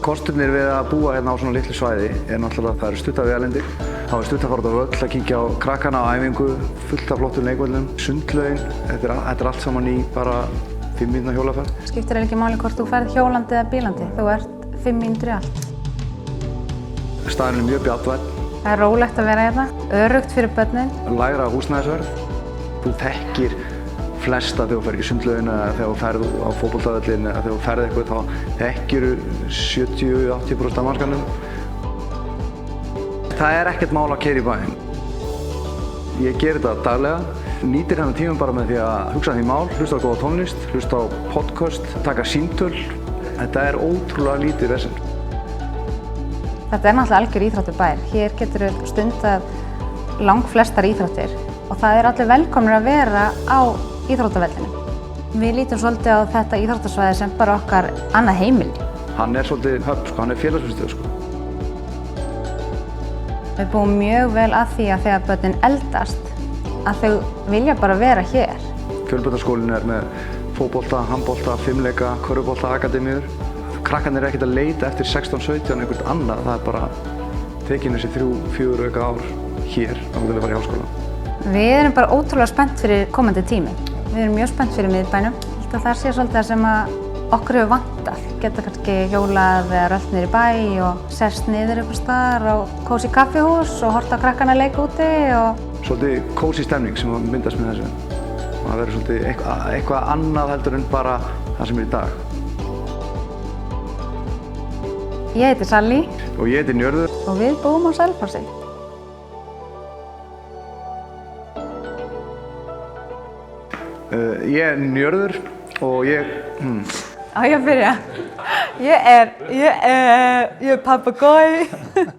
Kostirnir við að búa hérna á svona litlu svæði náttúrulega að það eru stutta vegalengdir. Þá er stutt að fara út á völl, að kíkja á krakkana á æfingu, fullt af flottum leikvöllum, sundlaugin. Þetta er allt saman í bara 5 mínútna hjólaferð. Skiptir ekki máli hvort þú ferð hjólandi eða bílandi, þú ert 5 mínútur í allt. Staðurinn er mjög bjarnvænn. Það er rólegt að vera hérna, öruggt fyrir börnin. Lægra húsnæðisverð. Þú þekkir flesta þegar þú ferð í sundlaugina eða þegar þú ferð á fótboltavöllinn eða þegar þú ferð eitthvað þá þekkir 70–80% af markanum. Það er ekkert mál að keyra í bæinn. Ég ger þetta daglega. Nýtir þennan tíma bara með því að hugsa því mál, hlusta á góða tónlist, hlusta á podcast, taka símtöl. Þetta er ótrúlega lítið vesen. Þetta er náttúrulega algjör íþróttubær. Hér getur þú stundað langflestar íþróttir og það er allir velkomnir að vera á íþróttavellinum. Við lítum svolítið á þetta íþróttasvæði sem bara okkar annað heimili. Hann er svolítið höfn, hann er félagsmiðstöð. Við búum mjög vel að því að þegar börnin eldast að þau vilja bara vera hér. Fjölbrautaskólinn er með fótbolta, handbolta, fimleika, körfubolta, akademíur. Krakkarnir er ekkert að leita eftir 16–17 einhvern annað. Það er bara tekin þessi 3–4 auka ár hér að þú vilja fara í háskóla. Við erum bara ótrúlega spennt fyrir komandi tími. Við erum mjög spennt fyrir miðbænum. Ég held að það sé svolítið það sem okkur hefur vantað. Geta kannski hjólað eða rölt niður í bæ og sest niður einhvers staðar og kósí kaffihús og horft á krakkana leika úti og... Svolítið kósí stemning sem myndast með þessu. Það verður svolítið eitthvað annað heldur en bara það sem er í dag. Ég heiti Sally. Og ég heiti Njörður. Og við búum á Selfossi. Ég er Njörður og ég... Á ég að byrja? Ég er papagói.